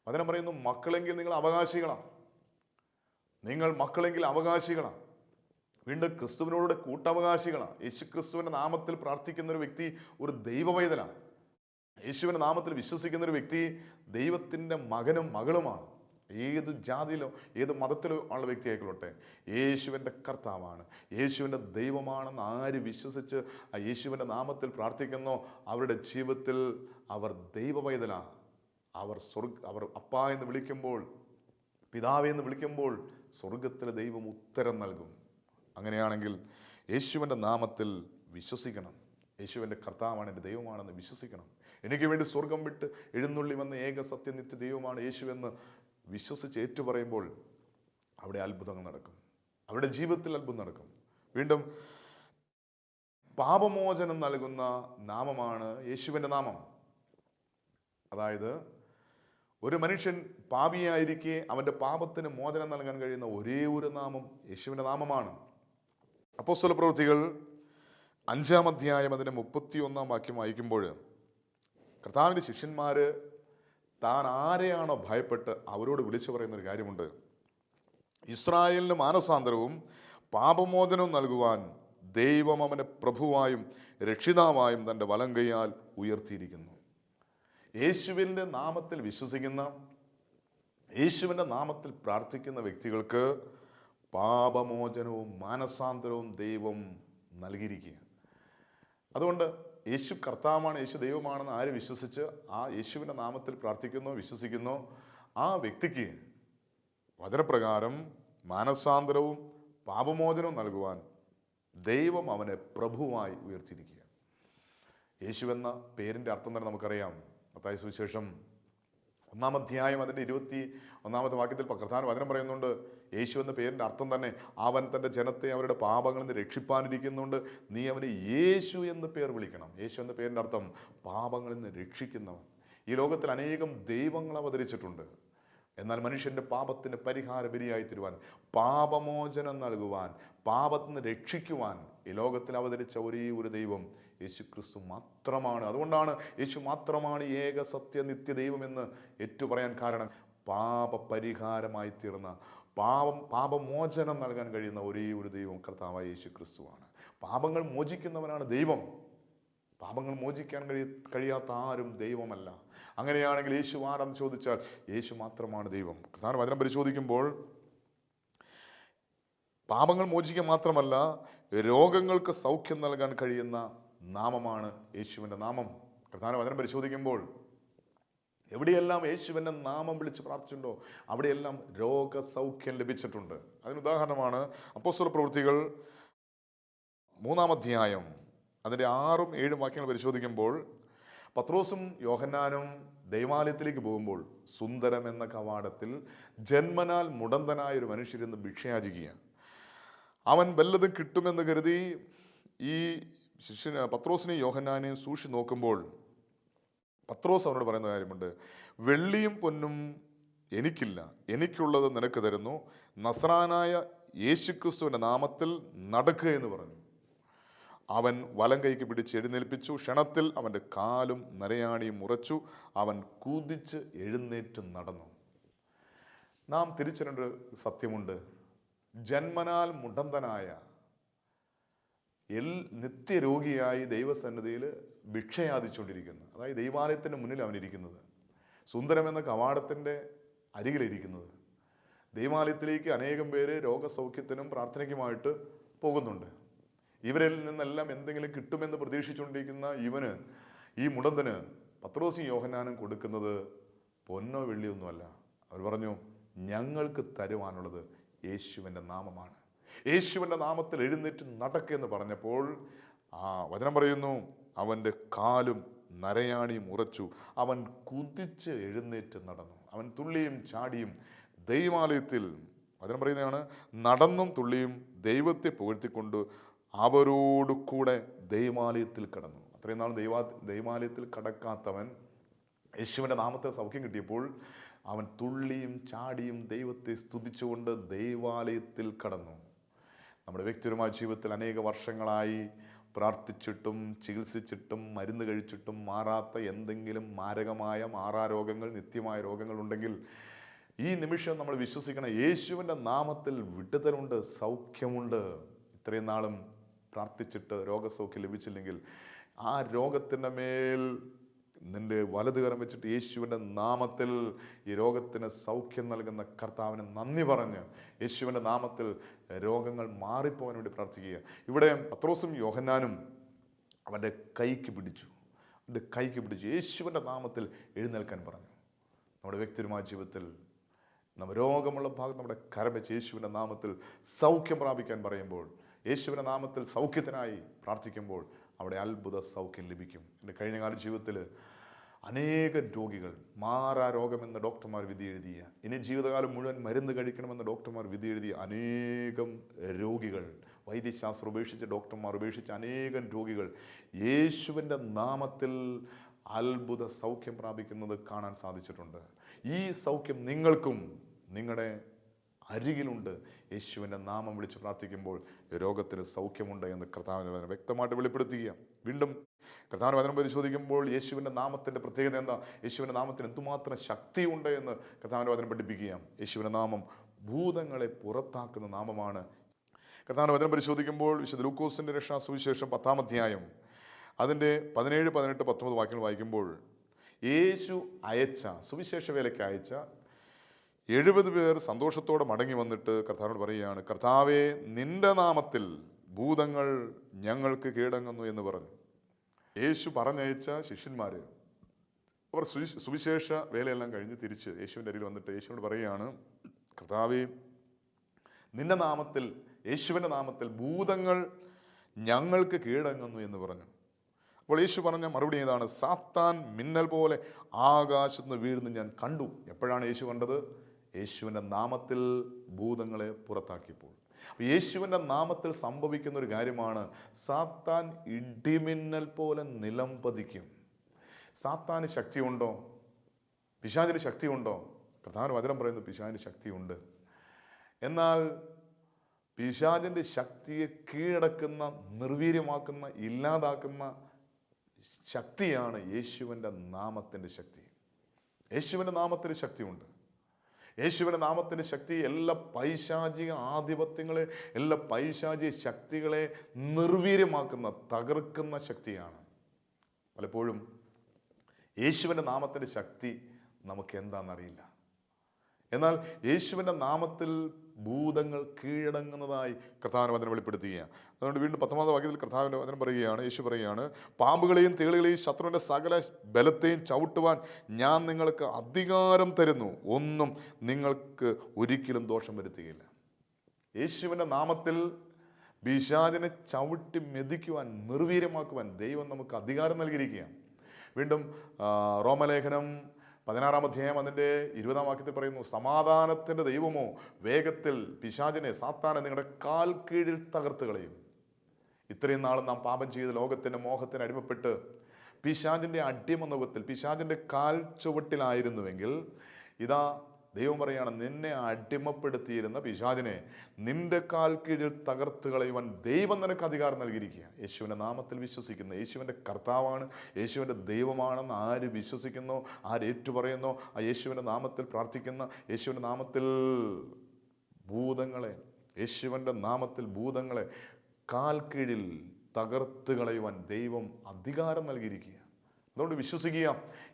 [SPEAKER 1] വചനം പറയുന്നു, മക്കളെങ്കിൽ നിങ്ങൾ അവകാശികളാ, നിങ്ങൾ മക്കളെങ്കിൽ അവകാശികളാ. വീണ്ടും ക്രിസ്തുവിനോട് കൂട്ടവകാശികളാ. യേശു ക്രിസ്തുവിൻ്റെ നാമത്തിൽ പ്രാർത്ഥിക്കുന്ന ഒരു വ്യക്തി ഒരു ദൈവ പൈതലാണ്. യേശുവിൻ്റെ നാമത്തിൽ വിശ്വസിക്കുന്ന ഒരു വ്യക്തി ദൈവത്തിൻ്റെ മകനും മകളുമാണ്. ഏത് ജാതിയിലോ ഏത് മതത്തിലോ ഉള്ള വ്യക്തി ആയിക്കൊള്ളട്ടെ, യേശുവിൻ്റെ കർത്താവാണ്, യേശുവിൻ്റെ ദൈവമാണെന്ന് ആര് വിശ്വസിച്ച് ആ യേശുവിൻ്റെ നാമത്തിൽ പ്രാർത്ഥിക്കുന്നോ അവരുടെ ജീവിതത്തിൽ അവർ ദൈവ പൈതലാണ്. അവർ അപ്പ എന്ന് വിളിക്കുമ്പോൾ, പിതാവേ എന്ന് വിളിക്കുമ്പോൾ സ്വർഗത്തിലെ ദൈവം ഉത്തരം നൽകും. അങ്ങനെയാണെങ്കിൽ യേശുവിൻ്റെ നാമത്തിൽ വിശ്വസിക്കണം. യേശുവിൻ്റെ കർത്താവാണ്, എൻ്റെ ദൈവമാണെന്ന് വിശ്വസിക്കണം. എനിക്ക് വേണ്ടി സ്വർഗം വിട്ട് എഴുന്നള്ളി വന്ന ഏക സത്യനിത്യ ദൈവമാണ് യേശുവെന്ന് വിശ്വസിച്ച് ഏറ്റുപറയുമ്പോൾ അവിടെ അത്ഭുതങ്ങൾ നടക്കും, അവരുടെ ജീവിതത്തിൽ അത്ഭുതം നടക്കും. വീണ്ടും പാപമോചനം നൽകുന്ന നാമമാണ് യേശുവിൻ്റെ നാമം. അതായത് ഒരു മനുഷ്യൻ പാപിയായിരിക്കെ അവൻ്റെ പാപത്തിന് മോചനം നൽകാൻ കഴിയുന്ന ഒരേ ഒരു നാമം യേശുവിൻ്റെ നാമമാണ്. അപ്പോസ്തല പ്രവൃത്തികൾ 5-ാം അധ്യായം 31-ാം വാക്യം വായിക്കുമ്പോൾ കർത്താവിൻ്റെ ശിഷ്യന്മാർ താൻ ആരെയാണോ ഭയപ്പെട്ട് അവരോട് വിളിച്ചു പറയുന്നൊരു കാര്യമുണ്ട്. ഇസ്രായേലിന് മാനസാന്തരവും പാപമോചനവും നൽകുവാൻ ദൈവം അവനെ പ്രഭുവായും രക്ഷിതാവായും തൻ്റെ വലങ്കയാൽ ഉയർത്തിയിരിക്കുന്നു. യേശുവിൻ്റെ നാമത്തിൽ വിശ്വസിക്കുന്ന, യേശുവിൻ്റെ നാമത്തിൽ പ്രാർത്ഥിക്കുന്ന വ്യക്തികൾക്ക് പാപമോചനവും മാനസാന്തരവും ദൈവം നൽകിയിരിക്കുക. അതുകൊണ്ട് യേശു കർത്താവാണ്, യേശു ദൈവമാണെന്ന് ആര് വിശ്വസിച്ച് ആ യേശുവിൻ്റെ നാമത്തിൽ പ്രാർത്ഥിക്കുന്നോ വിശ്വസിക്കുന്നോ ആ വ്യക്തിക്ക് വചനപ്രകാരം മാനസാന്തരവും പാപമോചനവും നൽകുവാൻ ദൈവം അവനെ പ്രഭുവായി ഉയർത്തിയിരിക്കുക. യേശുവെന്ന പേരിൻ്റെ അർത്ഥം തന്നെ നമുക്കറിയാം. മത്തായി സുവിശേഷം 1-ാം അധ്യായം 21-ാമത്തെ വാക്യത്തിൽ കർത്താവ് വചനം പറയുന്നുണ്ട്, യേശു എന്ന പേരിൻ്റെ അർത്ഥം തന്നെ അവൻ തൻ്റെ ജനത്തെ അവരുടെ പാപങ്ങളിൽ നിന്ന് രക്ഷിപ്പാനിരിക്കുന്നുണ്ട്, നീ അവന് യേശു എന്ന് പേർ വിളിക്കണം. യേശു എന്ന പേരിൻ്റെ അർത്ഥം പാപങ്ങളിൽ നിന്ന് രക്ഷിക്കുന്നവൻ. ഈ ലോകത്തിൽ അനേകം ദൈവങ്ങൾ അവതരിച്ചിട്ടുണ്ട്. എന്നാൽ മനുഷ്യൻ്റെ പാപത്തിന് പരിഹാര ബലിയായി തീരുവാൻ, പാപമോചനം നൽകുവാൻ, പാപത്തിൽ നിന്ന് രക്ഷിക്കുവാൻ ഈ ലോകത്തിൽ അവതരിച്ച ഒരേ ഒരു ദൈവം യേശു ക്രിസ്തു മാത്രമാണ്. അതുകൊണ്ടാണ് യേശു മാത്രമാണ് ഏക സത്യ നിത്യ ദൈവമെന്ന് ഏറ്റുപറയാൻ കാരണം, പാപപരിഹാരമായി തീർന്ന, പാപമോചനം നൽകാൻ കഴിയുന്ന ഒരേ ഒരു ദൈവം കർത്താവായ യേശു ക്രിസ്തുവാണ്. പാപങ്ങൾ മോചിക്കുന്നവനാണ് ദൈവം. പാപങ്ങൾ മോചിക്കാൻ കഴിയാത്ത ആരും ദൈവമല്ല. അങ്ങനെയാണെങ്കിൽ യേശു ആരെന്ന് ചോദിച്ചാൽ യേശു മാത്രമാണ് ദൈവം. കർത്താവിന്റെ വചനം പരിശോധിക്കുമ്പോൾ പാപങ്ങൾ മോചിക്കാൻ മാത്രമല്ല, രോഗങ്ങൾക്ക് സൗഖ്യം നൽകാൻ കഴിയുന്ന നാമമാണ് യേശുവിൻ്റെ നാമം. കർത്താവിന്റെ വചനം പരിശോധിക്കുമ്പോൾ എവിടെയെല്ലാം യേശുവിൻ്റെ നാമം വിളിച്ച് പ്രാർത്ഥിച്ചിട്ടുണ്ടോ അവിടെയെല്ലാം രോഗസൗഖ്യം ലഭിച്ചിട്ടുണ്ട്. അതിന് ഉദാഹരണമാണ് അപ്പോസ്തല പ്രവൃത്തികൾ 3-ാം അധ്യായം അതിൻ്റെ 6-ഉം 7-ഉം വാക്യങ്ങൾ പരിശോധിക്കുമ്പോൾ പത്രോസും യോഹന്നാനും ദൈവാലയത്തിലേക്ക് പോകുമ്പോൾ സുന്ദരം എന്ന കവാടത്തിൽ ജന്മനാൽ മുടന്തനായ ഒരു മനുഷ്യരെന്ന് ഭിക്ഷയാചിക്കുക. അവൻ വല്ലതും കിട്ടുമെന്ന് കരുതി ഈ പത്രോസിനെയും യോഹന്നാനെയും സൂക്ഷിച്ച് നോക്കുമ്പോൾ പത്രോസ് അവരോട് പറയുന്ന കാര്യമുണ്ട്, വെള്ളിയും പൊന്നും എനിക്കില്ല, എനിക്കുള്ളത് നിനക്ക് തരുന്നു. നസ്രാനായ യേശുക്രിസ്തുവിൻ്റെ നാമത്തിൽ നടക്കുക എന്ന് പറഞ്ഞു. അവൻ വലം കൈക്ക് പിടിച്ച് എഴുന്നേൽപ്പിച്ചു. ക്ഷണത്തിൽ അവൻ്റെ കാലും നരയാണിയും ഉറച്ചു. അവൻ കുതിച്ച് എഴുന്നേറ്റ് നടന്നു. നാം തിരിച്ചറിയേണ്ട ഒരു സത്യമുണ്ട്. ജന്മനാൽ മുടന്തനായ നിത്യരോഗിയായി ദൈവസന്നിധിയിൽ ഭിക്ഷയാദിച്ചുകൊണ്ടിരിക്കുന്നു. അതായത് ദൈവാലയത്തിൻ്റെ മുന്നിൽ അവനിരിക്കുന്നത്, സുന്ദരമെന്ന കവാടത്തിൻ്റെ അരികിലിരിക്കുന്നത്. ദൈവാലയത്തിലേക്ക് അനേകം പേര് രോഗസൗഖ്യത്തിനും പ്രാർത്ഥനയ്ക്കുമായിട്ട് പോകുന്നുണ്ട്. ഇവരിൽ നിന്നെല്ലാം എന്തെങ്കിലും കിട്ടുമെന്ന് പ്രതീക്ഷിച്ചുകൊണ്ടിരിക്കുന്ന ഈ മുടന്തന് പത്രോസും യോഹന്നാനും കൊടുക്കുന്നത് പൊന്നോ വെള്ളിയൊന്നുമല്ല. അവർ പറഞ്ഞു, ഞങ്ങൾക്ക് തരുവാനുള്ളത് യേശുവിൻ്റെ നാമമാണ്. യേശുവിൻ്റെ നാമത്തിൽ എഴുന്നേറ്റ് നടക്കെന്ന് പറഞ്ഞപ്പോൾ വചനം പറയുന്നു, അവൻ്റെ കാലും നരയാണിയും ഉറച്ചു. അവൻ കുതിച്ച് എഴുന്നേറ്റ് നടന്നു. അവൻ തുള്ളിയും ചാടിയും ദൈവാലയത്തിൽ, വചനം പറയുന്നതാണ്, നടന്നും തുള്ളിയും ദൈവത്തെ പുകഴ്ത്തിക്കൊണ്ട് അവരോട് കൂടെ ദൈവാലയത്തിൽ കടന്നു. അത്രയും നാൾ ദൈവാലയത്തിൽ കടക്കാത്തവൻ യേശുവിൻ്റെ നാമത്തെ സൗഖ്യം കിട്ടിയപ്പോൾ അവൻ തുള്ളിയും ചാടിയും ദൈവത്തെ സ്തുതിച്ചുകൊണ്ട് ദൈവാലയത്തിൽ കടന്നു. നമ്മുടെ വ്യക്തിപരമായ ജീവിതത്തിൽ അനേക വർഷങ്ങളായി പ്രാർത്ഥിച്ചിട്ടും ചികിത്സിച്ചിട്ടും മരുന്ന് കഴിച്ചിട്ടും മാറാത്ത എന്തെങ്കിലും മാരകമായ മാറാരോഗങ്ങൾ, നിത്യമായ രോഗങ്ങളുണ്ടെങ്കിൽ ഈ നിമിഷം നമ്മൾ വിശ്വസിക്കണം, യേശുവിൻ്റെ നാമത്തിൽ വിടുതലുണ്ട്, സൗഖ്യമുണ്ട്. ഇത്രയും നാളും പ്രാർത്ഥിച്ചിട്ട് രോഗസൗഖ്യം ലഭിച്ചില്ലെങ്കിൽ ആ രോഗത്തിൻ്റെ മേൽ നിന്റെ വലതുകരം വെച്ചിട്ട് യേശുവിൻ്റെ നാമത്തിൽ ഈ രോഗത്തിന് സൗഖ്യം നൽകുന്ന കർത്താവിന് നന്ദി പറഞ്ഞ് യേശുവിൻ്റെ നാമത്തിൽ രോഗങ്ങൾ മാറിപ്പോകാൻ വേണ്ടി പ്രാർത്ഥിക്കുക. ഇവിടെ പത്രോസും യോഹന്നാനും അവൻ്റെ കൈക്ക് പിടിച്ചു യേശുവിൻ്റെ നാമത്തിൽ എഴുന്നേൽക്കാൻ പറഞ്ഞു. നമ്മുടെ വ്യക്തിപരമായ ജീവിതത്തിൽ നമ്മൾ രോഗമുള്ള ഭാഗത്ത് നമ്മുടെ കരം വെച്ച് യേശുവിൻ്റെ നാമത്തിൽ സൗഖ്യം പ്രാപിക്കാൻ പറയുമ്പോൾ, യേശുവിൻ്റെ നാമത്തിൽ സൗഖ്യത്തിനായി പ്രാർത്ഥിക്കുമ്പോൾ അവിടെ അത്ഭുത സൗഖ്യം ലഭിക്കും. എൻ്റെ കഴിഞ്ഞകാല ജീവിതത്തിൽ അനേകം രോഗികൾ, മാറാ രോഗമെന്ന് ഡോക്ടർമാർ വിധി എഴുതിയ, ഇനി ജീവിതകാലം മുഴുവൻ മരുന്ന് കഴിക്കണമെന്ന് ഡോക്ടർമാർ വിധി എഴുതിയ അനേകം രോഗികൾ, വൈദ്യശാസ്ത്രം ഉപേക്ഷിച്ച് ഡോക്ടർമാർ ഉപേക്ഷിച്ച് അനേകം രോഗികൾ യേശുവിൻ്റെ നാമത്തിൽ അത്ഭുത സൗഖ്യം പ്രാപിക്കുന്നത് കാണാൻ സാധിച്ചിട്ടുണ്ട്. ഈ സൗഖ്യം നിങ്ങൾക്കും നിങ്ങളുടെ അരികിലുണ്ട്. യേശുവിൻ്റെ നാമം വിളിച്ച് പ്രാർത്ഥിക്കുമ്പോൾ രോഗത്തിന് സൗഖ്യമുണ്ട് എന്ന് കർത്താവിൻ്റെ വചനം വ്യക്തമായിട്ട് വെളിപ്പെടുത്തുക. വീണ്ടും കർത്താവിൻ്റെ വചനം പരിശോധിക്കുമ്പോൾ യേശുവിൻ്റെ നാമത്തിൻ്റെ പ്രത്യേകത എന്താ, യേശുവിൻ്റെ നാമത്തിന് എന്തുമാത്രം ശക്തിയുണ്ട് എന്ന് കർത്താവിൻ്റെ വചനം പഠിപ്പിക്കുക. യേശുവിൻ്റെ നാമം ഭൂതങ്ങളെ പുറത്താക്കുന്ന നാമമാണ്. കർത്താവിൻ്റെ വചനം പരിശോധിക്കുമ്പോൾ വിശുദ്ധ ലൂക്കോസിൻ്റെ രക്ഷാസുവിശേഷം 10-ാം അധ്യായം അതിൻ്റെ 17, 18, 19 വാക്യങ്ങൾ വായിക്കുമ്പോൾ യേശു അയച്ച, സുവിശേഷ വേലയ്ക്ക് അയച്ച 70 പേർ സന്തോഷത്തോടെ മടങ്ങി വന്നിട്ട് കർത്താവിനോട് പറയുകയാണ്, കർത്താവേ, നിന്റെ നാമത്തിൽ ഭൂതങ്ങൾ ഞങ്ങൾക്ക് കീഴടങ്ങുന്നു എന്ന് പറഞ്ഞു. യേശു പറഞ്ഞയച്ച ശിഷ്യന്മാർ അവർ സുവിശേഷ വേലയെല്ലാം കഴിഞ്ഞ് തിരിച്ച് യേശുവിൻ്റെ അരികിൽ വന്നിട്ട് യേശുവിനോട് പറയുകയാണ്, കർത്താവേ, നിന്റെ നാമത്തിൽ, യേശുവിൻ്റെ നാമത്തിൽ ഭൂതങ്ങൾ ഞങ്ങൾക്ക് കീഴടങ്ങുന്നു എന്ന് പറഞ്ഞു. അപ്പോൾ യേശു പറഞ്ഞ മറുപടി ഏതാണ്? സാത്താൻ മിന്നൽ പോലെ ആകാശത്ത് നിന്ന് വീഴുന്നു ഞാൻ കണ്ടു. എപ്പോഴാണ് യേശു കണ്ടത്? യേശുവിൻ്റെ നാമത്തിൽ ഭൂതങ്ങളെ പുറത്താക്കിയപ്പോൾ. യേശുവിൻ്റെ നാമത്തിൽ സംഭവിക്കുന്ന ഒരു കാര്യമാണ്, സാത്താൻ ഇടിമിന്നൽ പോലെ നിലം പതിക്കും. സാത്താന് ശക്തിയുണ്ടോ? പിശാചിന് ശക്തിയുണ്ടോ? പ്രധാന വചനം പറയുന്നത് പിശാചിന് ശക്തിയുണ്ട്. എന്നാൽ പിശാചിൻ്റെ ശക്തിയെ കീഴടക്കുന്ന, നിർവീര്യമാക്കുന്ന, ഇല്ലാതാക്കുന്ന ശക്തിയാണ് യേശുവിൻ്റെ നാമത്തിൻ്റെ ശക്തി. യേശുവിൻ്റെ നാമത്തിന് ശക്തിയുണ്ട്. യേശുവിൻ്റെ നാമത്തിൻ്റെ ശക്തി എല്ലാ പൈശാചിക ആധിപത്യങ്ങളെ, എല്ലാ പൈശാചിക ശക്തികളെ നിർവീര്യമാക്കുന്ന, തകർക്കുന്ന ശക്തിയാണ്. പലപ്പോഴും യേശുവിൻ്റെ നാമത്തിൻ്റെ ശക്തി നമുക്ക് എന്താണെന്നറിയില്ല. എന്നാൽ യേശുവിൻ്റെ നാമത്തിൽ ഭൂതങ്ങൾ കീഴടങ്ങുന്നതായി കർത്താവിൻ്റെ വചനം വെളിപ്പെടുത്തുകയാണ്. അതുകൊണ്ട് വീണ്ടും 19-ാം വാക്യത്തിൽ കർത്താവിൻ്റെ വചനം പറയുകയാണ്, യേശു പറയുകയാണ്, പാമ്പുകളെയും തേളുകളെയും ശത്രുവിൻ്റെ സകല ബലത്തെയും ചവിട്ടുവാൻ ഞാൻ നിങ്ങൾക്ക് അധികാരം തരുന്നു, ഒന്നും നിങ്ങൾക്ക് ഒരിക്കലും ദോഷം വരുത്തുകയില്ല. യേശുവിൻ്റെ നാമത്തിൽ പിശാചിനെ ചവിട്ടി മെതിക്കുവാൻ, നിർവീര്യമാക്കുവാൻ ദൈവം നമുക്ക് അധികാരം നൽകിയിരിക്കുകയാണ്. വീണ്ടും റോമലേഖനം 16-ാം അധ്യായം അതിൻ്റെ 20-ാം വാക്യത്തിൽ പറയുന്നു, സമാധാനത്തിൻ്റെ ദൈവമോ വേഗത്തിൽ പിശാചിനെ, സാത്താനെ നിങ്ങളുടെ കാൽ കീഴിൽ തകർത്ത് കളയും. ഇത്രയും നാളും നാം പാപം ചെയ്ത് ലോകത്തിൻ്റെ മോഹത്തിന് അടിമപ്പെട്ട് പിശാചിൻ്റെ അടിമനുഖത്തിൽ, പിശാചിൻ്റെ കാൽ ചുവട്ടിലായിരുന്നുവെങ്കിൽ, ഇതാ ദൈവം പറയാണ്, നിന്നെ അടിമപ്പെടുത്തിയിരുന്ന പിശാചിനെ നിന്റെ കാൽ കീഴിൽ തകർത്ത് കളയുവാൻ ദൈവം നിനക്ക് അധികാരം നൽകിയിരിക്കുക. യേശുവിൻ്റെ നാമത്തിൽ വിശ്വസിക്കുന്ന, യേശുവിൻ്റെ കർത്താവാണ്, യേശുവിൻ്റെ ദൈവമാണെന്ന് ആര് വിശ്വസിക്കുന്നോ, ആര് ഏറ്റുപറയുന്നോ, ആ യേശുവിൻ്റെ നാമത്തിൽ പ്രാർത്ഥിക്കുന്ന, യേശുവിൻ്റെ നാമത്തിൽ ഭൂതങ്ങളെ, യേശുവിൻ്റെ നാമത്തിൽ ഭൂതങ്ങളെ കാൽ കീഴിൽ തകർത്ത് കളയുവാൻ ദൈവം അധികാരം നൽകിയിരിക്കുക. അതുകൊണ്ട് വിശ്വസിക്കുക,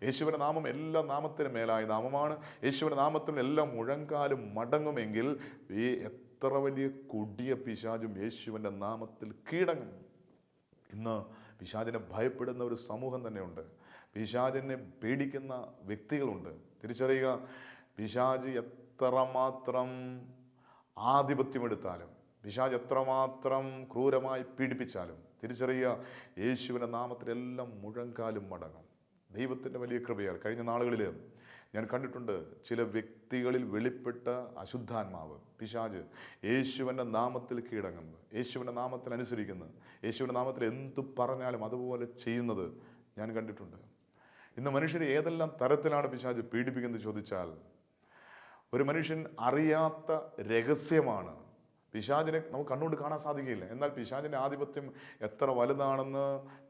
[SPEAKER 1] യേശുവിൻ്റെ നാമം എല്ലാ നാമത്തിനും മേലായ നാമമാണ്. യേശുവിൻ്റെ നാമത്തിൽ എല്ലാ മുഴങ്കാലും മടങ്ങുമെങ്കിൽ ഈ എത്ര വലിയ കൊടിയ പിശാചും യേശുവിൻ്റെ നാമത്തിൽ കീഴടങ്ങും. ഇന്ന് പിശാചിനെ ഭയപ്പെടുന്ന ഒരു സമൂഹം തന്നെയുണ്ട്. പിശാചിനെ പേടിക്കുന്ന വ്യക്തികളുണ്ട്. തിരിച്ചറിയുക, പിശാച് എത്രമാത്രം ആധിപത്യമെടുത്താലും, പിശാച് എത്രമാത്രം ക്രൂരമായി പീഡിപ്പിച്ചാലും തിരിച്ചറിയുക, യേശുവിൻ്റെ നാമത്തിൽ എല്ലാം മുഴങ്കാലും മടങ്ങും. ദൈവത്തിൻ്റെ വലിയ കൃപയാൽ കഴിഞ്ഞ നാളുകളിൽ ഞാൻ കണ്ടിട്ടുണ്ട്, ചില വ്യക്തികളിൽ വെളിപ്പെട്ട അശുദ്ധാത്മാവ്, പിശാച് യേശുവിൻ്റെ നാമത്തിൽ കീഴടങ്ങുന്നത്, യേശുവിൻ്റെ നാമത്തിൽ അനുസരിക്കുന്നത്, യേശുവിൻ്റെ നാമത്തിൽ എന്തു പറഞ്ഞാലും അതുപോലെ ചെയ്യുന്നത് ഞാൻ കണ്ടിട്ടുണ്ട്. ഇന്ന് മനുഷ്യർ ഏതെല്ലാം തരത്തിലാണ് പിശാച് പീഡിപ്പിക്കുന്നത് ചോദിച്ചാൽ, ഒരു മനുഷ്യൻ അറിയാത്ത രഹസ്യമാണ്. പിശാചിനെ നമുക്ക് കണ്ണുകൊണ്ട് കാണാൻ സാധിക്കില്ല. എന്നാൽ പിശാചിൻ്റെ ആധിപത്യം എത്ര വലുതാണെന്ന്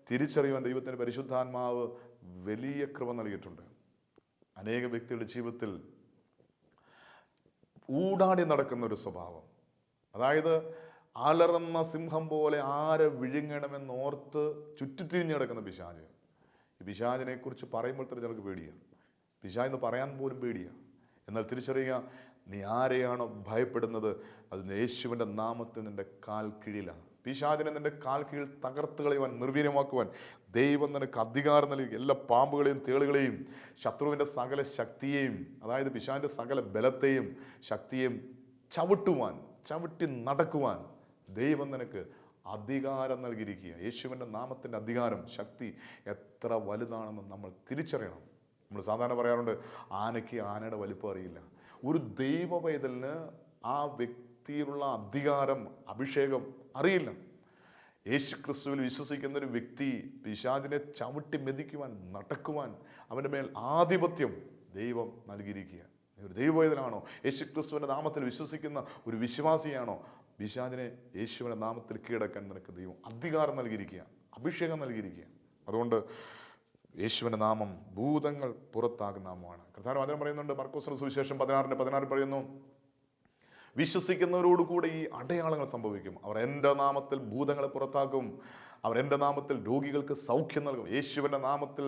[SPEAKER 1] തിരിച്ചറിയുവാൻ ദൈവത്തിൻ്റെ പരിശുദ്ധാത്മാവ് വലിയ കൃപ നൽകിയിട്ടുണ്ട്. അനേക വ്യക്തികളുടെ ജീവിതത്തിൽ ഊടാടി നടക്കുന്ന ഒരു സ്വഭാവം, അതായത് അലറുന്ന സിംഹം പോലെ ആരെ വിഴുങ്ങണമെന്നോർത്ത് ചുറ്റിത്തിരിഞ്ഞ് കിടക്കുന്ന പിശാച്. ഈ പിശാചിനെ കുറിച്ച് പറയുമ്പോൾ തന്നെ ചിലർക്ക് പേടിയാണ്, പിശാചെന്ന് പറയാൻ പോലും പേടിയാണ്. എന്നാൽ തിരിച്ചറിയുക, നീ ആരെയാണോ ഭയപ്പെടുന്നത് അത് യേശുവിൻ്റെ നാമത്തിൽ നിന്റെ കാൽ കീഴിലാണ്. പിശാചിനെ നിന്റെ കാൽ കീഴിൽ തകർത്ത് കളയുവാൻ, നിർവീര്യമാക്കുവാൻ ദൈവം നിനക്ക് അധികാരം നൽകി. എല്ലാ പാമ്പുകളെയും തേളുകളെയും ശത്രുവിൻ്റെ സകല ശക്തിയെയും, അതായത് പിശാചിൻ്റെ സകല ബലത്തെയും ശക്തിയെയും ചവിട്ടി നടക്കുവാൻ ദൈവം നിനക്ക് അധികാരം നൽകിയിരിക്കുക. യേശുവിൻ്റെ നാമത്തിൻ്റെ അധികാരം, ശക്തി എത്ര വലുതാണെന്ന് നമ്മൾ തിരിച്ചറിയണം. നമ്മൾ സാധാരണ പറയാറുണ്ട്, ആനയ്ക്ക് ആനയുടെ വലിപ്പം അറിയില്ല. ഒരു ദൈവ പൈതലിന് ആ വ്യക്തിയിലുള്ള അധികാരം, അഭിഷേകം അറിയില്ല. യേശു ക്രിസ്തുവിൽ വിശ്വസിക്കുന്ന ഒരു വ്യക്തി പിശാചിനെ ചവിട്ടി മെതിക്കുവാൻ, നടക്കുവാൻ, അവൻ്റെ മേൽ ആധിപത്യം ദൈവം നൽകിയിരിക്കുക. ഒരു ദൈവ പൈതലാണോ? യേശു ക്രിസ്തുവിൻ്റെ നാമത്തിൽ വിശ്വസിക്കുന്ന ഒരു വിശ്വാസിയാണോ? പിശാചിനെ യേശുവിൻ്റെ നാമത്തിൽ കീഴടക്കാൻ നിനക്ക് ദൈവം അധികാരം നൽകിയിരിക്കുക, അഭിഷേകം നൽകിയിരിക്കുക. അതുകൊണ്ട് യേശുവിൻ്റെ നാമം ഭൂതങ്ങൾ പുറത്താകുന്ന നാമമാണ്. കർത്താവ് വചനം പറയുന്നുണ്ട്, മർക്കോസിന്റെ സുവിശേഷം 16:16 പറയുന്നു, വിശ്വസിക്കുന്നവരോട് കൂടെ ഈ അടയാളങ്ങൾ സംഭവിക്കും. അവർ എൻ്റെ നാമത്തിൽ ഭൂതങ്ങളെ പുറത്താക്കും, അവർ എൻ്റെ നാമത്തിൽ രോഗികൾക്ക് സൗഖ്യം നൽകും. യേശുവിൻ്റെ നാമത്തിൽ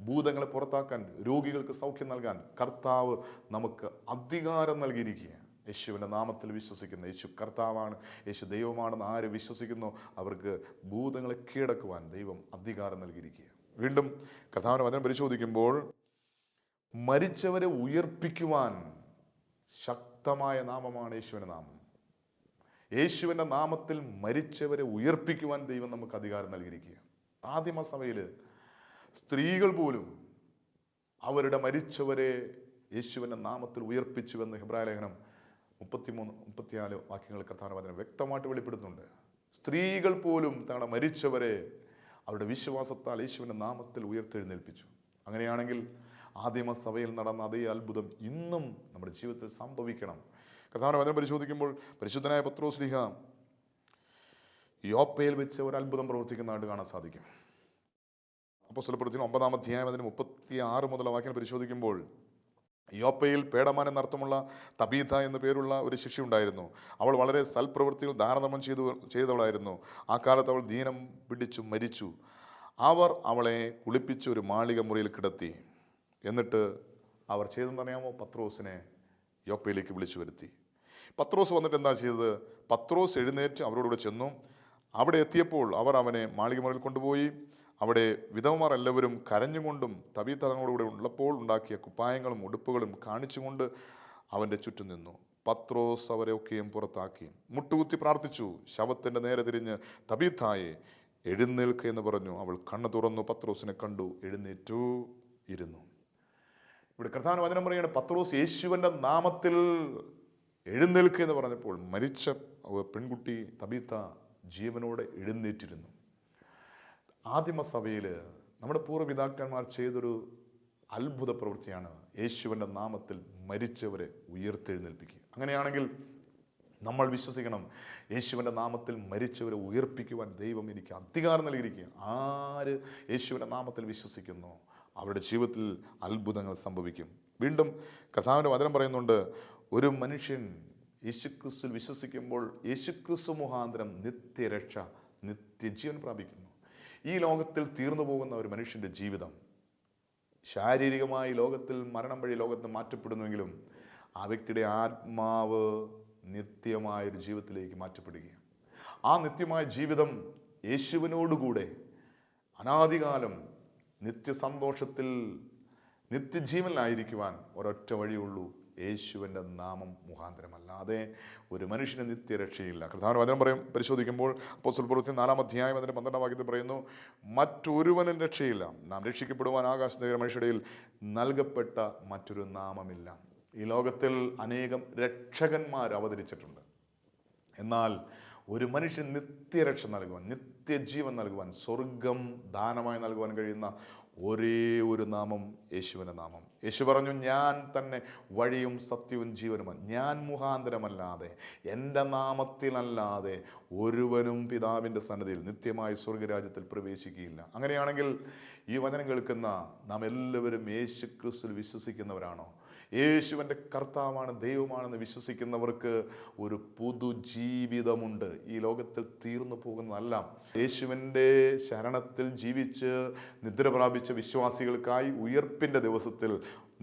[SPEAKER 1] ഭൂതങ്ങളെ പുറത്താക്കാൻ, രോഗികൾക്ക് സൗഖ്യം നൽകാൻ കർത്താവ് നമുക്ക് അധികാരം നൽകിയിരിക്കുക. യേശുവിൻ്റെ നാമത്തിൽ വിശ്വസിക്കുന്ന, യേശു കർത്താവാണ്, യേശു ദൈവമാണെന്ന് ആര് വിശ്വസിക്കുന്നോ അവർക്ക് ഭൂതങ്ങളെ കീഴടക്കുവാൻ ദൈവം അധികാരം നൽകിയിരിക്കുക. വീണ്ടും കർത്താവിൻ്റെ വചനം പരിശോധിക്കുമ്പോൾ, മരിച്ചവരെ ഉയർപ്പിക്കുവാൻ ശക്തമായ നാമമാണ് യേശുവിൻ്റെ നാമം. യേശുവിൻ്റെ നാമത്തിൽ മരിച്ചവരെ ഉയർപ്പിക്കുവാൻ ദൈവം നമുക്ക് അധികാരം നൽകിയിരിക്കുക. ആദിമസഭയിൽ സ്ത്രീകൾ പോലും അവരുടെ മരിച്ചവരെ യേശുവിൻ്റെ നാമത്തിൽ ഉയർപ്പിച്ചുവെന്ന് ഹെബ്രായ ലേഖനം 33-34 വാക്യങ്ങൾ കർത്താവിൻ്റെ വചനം വ്യക്തമായിട്ട് വെളിപ്പെടുത്തുന്നുണ്ട്. സ്ത്രീകൾ പോലും തങ്ങളുടെ മരിച്ചവരെ അവരുടെ വിശ്വാസത്താൽ യേശുവിൻ്റെ നാമത്തിൽ ഉയർത്തെഴുന്നേൽപ്പിച്ചു. അങ്ങനെയാണെങ്കിൽ ആദിമസഭയിൽ നടന്ന അതേ അത്ഭുതം ഇന്നും നമ്മുടെ ജീവിതത്തിൽ സംഭവിക്കണം. കർത്താവിൻ്റെ വചനം പരിശോധിക്കുമ്പോൾ പരിശുദ്ധനായ പത്രോസ് ശ്ലീഹ യോപ്പയിൽ വെച്ച് ഒരു അത്ഭുതം പ്രവർത്തിക്കുന്നതായിട്ട് കാണാൻ സാധിക്കും. അപ്പോസ്തലപ്രവൃത്തികൾ 9-ാം അധ്യായം 36 മുതലുള്ള വാക്യം പരിശോധിക്കുമ്പോൾ, യോപ്പയിൽ പേടമാൻ എന്നർത്ഥമുള്ള തബീഥ എന്നു പേരുള്ള ഒരു ശിഷ്യ ഉണ്ടായിരുന്നു. അവൾ വളരെ സൽപ്രവൃത്തികൾ ദാനധർമ്മം ചെയ്തവളായിരുന്നു. ആ കാലത്ത് അവൾ ദീനം പിടിച്ചു മരിച്ചു. അവർ അവളെ കുളിപ്പിച്ച് ഒരു മാളിക മുറിയിൽ കിടത്തി. എന്നിട്ട് അവർ ചെയ്തെന്നറിയാമോ? പത്രോസിനെ യോപ്പയിലേക്ക് വിളിച്ചു വരുത്തി. പത്രോസ് വന്നിട്ട് എന്താ ചെയ്തത്? പത്രോസ് എഴുന്നേറ്റ് അവരോടുകൂടെ ചെന്നു. അവിടെ എത്തിയപ്പോൾ അവർ അവനെ മാളിക മുറിയിൽ കൊണ്ടുപോയി. അവിടെ വിധവമാർ എല്ലാവരും കരഞ്ഞുകൊണ്ടും തബീഥ തങ്ങളോടുകൂടെ ഉള്ളപ്പോൾ ഉണ്ടാക്കിയ കുപ്പായങ്ങളും ഉടുപ്പുകളും കാണിച്ചുകൊണ്ട് അവൻ്റെ ചുറ്റും നിന്നു. പത്രോസ് അവരെ ഒക്കെയും പുറത്താക്കി മുട്ടുകുത്തി പ്രാർത്ഥിച്ചു. ശവത്തിൻ്റെ നേരെ തിരിഞ്ഞ്, തബീഥായെ എഴുന്നേൽക്കുക എന്ന് പറഞ്ഞു. അവൾ കണ്ണു തുറന്നു, പത്രോസിനെ കണ്ടു, എഴുന്നേറ്റു ഇരുന്നു. ഇവിടെ കർത്താവിന്റെ വചനം പറയുകയാണ്, പത്രോസ് യേശുവിൻ്റെ നാമത്തിൽ എഴുന്നേൽക്കുക എന്ന് പറഞ്ഞപ്പോൾ മരിച്ച പെൺകുട്ടി തബീഥ ജീവനോടെ എഴുന്നേറ്റിരുന്നു. ആദിമസഭയിൽ നമ്മുടെ പൂർവ്വപിതാക്കന്മാർ ചെയ്തൊരു അത്ഭുത പ്രവൃത്തിയാണ് യേശുവിൻ്റെ നാമത്തിൽ മരിച്ചവരെ ഉയർത്തെഴുന്നേൽപ്പിക്കുക. അങ്ങനെയാണെങ്കിൽ നമ്മൾ വിശ്വസിക്കണം, യേശുവിൻ്റെ നാമത്തിൽ മരിച്ചവരെ ഉയർപ്പിക്കുവാൻ ദൈവം എനിക്ക് അധികാരം നൽകിയിരിക്കുക. ആര് യേശുവിൻ്റെ നാമത്തിൽ വിശ്വസിക്കുന്നു അവരുടെ ജീവിതത്തിൽ അത്ഭുതങ്ങൾ സംഭവിക്കും. വീണ്ടും കർത്താവിൻ്റെ വചനം പറയുന്നുണ്ട്, ഒരു മനുഷ്യൻ യേശുക്രിസ്തുവിൽ വിശ്വസിക്കുമ്പോൾ യേശുക്രിസ്തു മുഖാന്തരം നിത്യരക്ഷ, നിത്യജീവൻ പ്രാപിക്കുന്നു. ഈ ലോകത്തിൽ തീർന്നു പോകുന്ന ഒരു മനുഷ്യൻ്റെ ജീവിതം ശാരീരികമായി ലോകത്തിൽ മരണം വഴി ലോകത്ത് മാറ്റപ്പെടുന്നുവെങ്കിലും ആ വ്യക്തിയുടെ ആത്മാവ് നിത്യമായൊരു ജീവിതത്തിലേക്ക് മാറ്റപ്പെടുകയാണ്. ആ നിത്യമായ ജീവിതം യേശുവിനോടുകൂടെ അനാദികാലം നിത്യസന്തോഷത്തിൽ നിത്യജീവനിലായിരിക്കുവാൻ ഒരൊറ്റ വഴിയുള്ളൂ, യേശുവിൻ്റെ നാമം മുഖാന്തരമല്ലാതെ ഒരു മനുഷ്യന് നിത്യരക്ഷയില്ല. കർത്താവിന്റെ വചനം പരിശോധിക്കുമ്പോൾ അപ്പോസ്തല പ്രവൃത്തി 4-ാം അധ്യായം അതിൻ്റെ 12-ാം വാക്യത്തിൽ പറയുന്നു, മറ്റൊരുവനും രക്ഷയില്ല, നാം രക്ഷിക്കപ്പെടുവാൻ ആകാശത്തിലെ മനുഷ്യരിൽ നൽകപ്പെട്ട മറ്റൊരു നാമമില്ല. ഈ ലോകത്തിൽ അനേകം രക്ഷകന്മാർ അവതരിച്ചിട്ടുണ്ട്. എന്നാൽ ഒരു മനുഷ്യൻ നിത്യരക്ഷ നൽകുവാൻ, നിത്യജീവൻ നൽകുവാൻ, സ്വർഗം ദാനമായി നൽകുവാൻ കഴിയുന്ന ഒരേ ഒരു നാമം യേശുവിൻ്റെ നാമം. യേശു പറഞ്ഞു, ഞാൻ തന്നെ വഴിയും സത്യവും ജീവനുമാണ്, ഞാൻ മുഖാന്തരമല്ലാതെ എൻ്റെ നാമത്തിലല്ലാതെ ഒരുവനും പിതാവിൻ്റെ സന്നിധിയിൽ നിത്യമായി സ്വർഗരാജ്യത്തിൽ പ്രവേശിക്കുകയില്ല. അങ്ങനെയാണെങ്കിൽ ഈ വചനം കേൾക്കുന്ന നാം എല്ലാവരും യേശു ക്രിസ്തുവിൽ വിശ്വസിക്കുന്നവരാണോ? യേശുവിൻ്റെ കർത്താവാണ്, ദൈവമാണെന്ന് വിശ്വസിക്കുന്നവർക്ക് ഒരു പുതുജീവിതമുണ്ട്. ഈ ലോകത്തിൽ തീർന്നു പോകുന്നതല്ല. യേശുവിൻ്റെ ശരണത്തിൽ ജീവിച്ച് നിദ്ര പ്രാപിച്ച വിശ്വാസികൾക്കായി ഉയർപ്പിൻ്റെ ദിവസത്തിൽ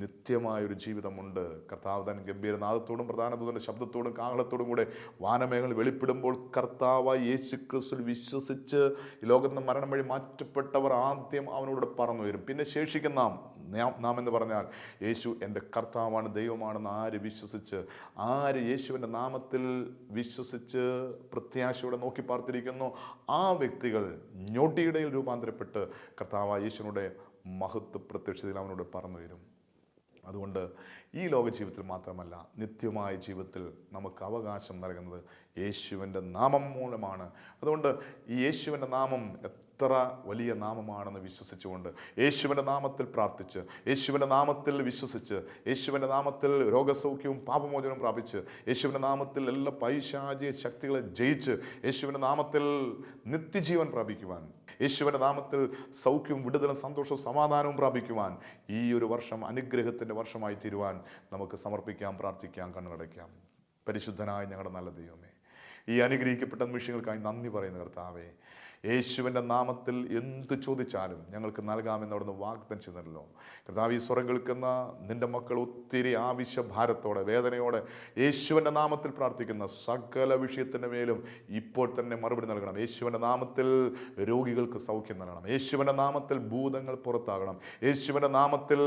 [SPEAKER 1] നിത്യമായൊരു ജീവിതമുണ്ട്. കർത്താവ് തൻ ഗംഭീരനാദത്തോടും പ്രധാന ദൂതൻ്റെ ശബ്ദത്തോടും കാഹളത്തോടും കൂടെ വാനമേഖല വെളിപ്പെടുമ്പോൾ കർത്താവായി യേശു ക്രിസ്തുവിൽ വിശ്വസിച്ച് ഈ ലോകത്ത് നിന്ന് മരണം വഴി മാറ്റപ്പെട്ടവർ ആദ്യം അവനോട് പറന്നു വരും. പിന്നെ ശേഷിക്കുന്ന നാം എന്ന് പറഞ്ഞാൽ യേശു എൻ്റെ കർത്താവാണ്, ദൈവമാണെന്ന് ആര് വിശ്വസിച്ച്, ആര് യേശുവിൻ്റെ നാമത്തിൽ വിശ്വസിച്ച് പ്രത്യാശയോടെ നോക്കി പാർത്തിരിക്കുന്നു, ആ വ്യക്തികൾ ഞൊടിയിടയിൽ രൂപാന്തരപ്പെട്ട് കർത്താവായ യേശുവിനുടെ മഹത്വ പ്രത്യക്ഷതയിൽ അവനോട് പറന്നു വരും. അതുകൊണ്ട് ഈ ലോക ജീവിതത്തിൽ മാത്രമല്ല, നിത്യമായ ജീവിതത്തിൽ നമുക്ക് അവകാശം നൽകുന്നത് യേശുവിൻ്റെ നാമം മൂലമാണ്. അതുകൊണ്ട് ഈ യേശുവിൻ്റെ നാമം എത്ര വലിയ നാമമാണെന്ന് വിശ്വസിച്ചുകൊണ്ട് യേശുവിൻ്റെ നാമത്തിൽ പ്രാർത്ഥിച്ച്, യേശുവിൻ്റെ നാമത്തിൽ വിശ്വസിച്ച്, യേശുവിൻ്റെ നാമത്തിൽ രോഗസൗഖ്യവും പാപമോചനവും പ്രാപിച്ച്, യേശുവിൻ്റെ നാമത്തിൽ എല്ലാ പൈശാചിക ശക്തികളെ ജയിച്ച്, യേശുവിൻ്റെ നാമത്തിൽ നിത്യജീവൻ പ്രാപിക്കുവാൻ, യേശുവിൻ്റെ നാമത്തിൽ സൗഖ്യവും വിടുതലും സന്തോഷവും സമാധാനവും പ്രാപിക്കുവാൻ ഈ ഒരു വർഷം അനുഗ്രഹത്തിൻ്റെ വർഷമായി തീരുവാൻ നമുക്ക് സമർപ്പിക്കാം, പ്രാർത്ഥിക്കാം, കണ്ണുകടയ്ക്കാം. പരിശുദ്ധനായ ഞങ്ങളുടെ നല്ല ദൈവമേ, ഈ അനുഗ്രഹിക്കപ്പെട്ട നിമിഷങ്ങൾക്കായി നന്ദി പറയുന്ന കർത്താവേ, യേശുവിൻ്റെ നാമത്തിൽ എന്ത് ചോദിച്ചാലും ഞങ്ങൾക്ക് നൽകാമെന്ന് അവിടുന്ന് വാഗ്ദത്തം ചെയ്തല്ലോ. കർത്താവ്, ഈ സ്വരം കേൾക്കുന്ന നിൻ്റെ മക്കൾ ഒത്തിരി ആവശ്യഭാരത്തോടെ വേദനയോടെ യേശുവിൻ്റെ നാമത്തിൽ പ്രാർത്ഥിക്കുന്ന സകല വിഷയത്തിൻ്റെ മേലും ഇപ്പോൾ തന്നെ മറുപടി നൽകണം. യേശുവിൻ്റെ നാമത്തിൽ രോഗികൾക്ക് സൗഖ്യം നൽകണം. യേശുവിൻ്റെ നാമത്തിൽ ഭൂതങ്ങൾ പുറത്താകണം. യേശുവിൻ്റെ നാമത്തിൽ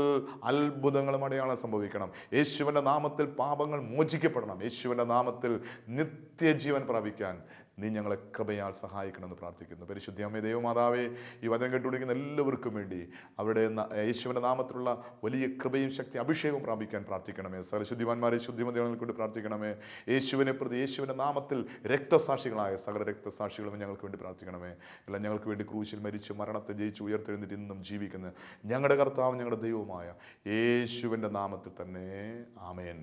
[SPEAKER 1] അത്ഭുതങ്ങളും അടയാളം സംഭവിക്കണം. യേശുവിൻ്റെ നാമത്തിൽ പാപങ്ങൾ മോചിക്കപ്പെടണം. യേശുവിൻ്റെ നാമത്തിൽ നിത്യജീവൻ പ്രാപിക്കാൻ നീ ഞങ്ങളെ കൃപയാൽ സഹായിക്കണമെന്ന് പ്രാർത്ഥിക്കുന്നു. പരിശുദ്ധ അമ്മേ, ദൈവമാതാവേ, ഈ വചനം കേട്ടുകൊണ്ടിരിക്കുന്ന എല്ലാവർക്കും വേണ്ടി അവരുടെ യേശുവിൻ്റെ നാമത്തിലുള്ള വലിയ കൃപയും ശക്തി അഭിഷേകവും പ്രാപിക്കാൻ പ്രാർത്ഥിക്കണമേ. സകലശുദ്ധിമാന്മാരെ ശുദ്ധിമതികളെ കൊണ്ട് പ്രാർത്ഥിക്കണമേ. യേശുവിനെ പ്രതി യേശുവിൻ്റെ നാമത്തിൽ രക്തസാക്ഷികളായ സകല രക്തസാക്ഷികളും ഞങ്ങൾക്ക് വേണ്ടി പ്രാർത്ഥിക്കണമേ. എല്ലാം ഞങ്ങൾക്ക് വേണ്ടി ക്രൂശിൽ മരിച്ച് മരണത്തെ ജയിച്ച് ഉയർത്തെഴുന്നിട്ട് ഇന്നും ജീവിക്കുന്ന ഞങ്ങളുടെ കർത്താവും ഞങ്ങളുടെ ദൈവവുമായ യേശുവിൻ്റെ നാമത്തിൽ തന്നെ ആമേൻ.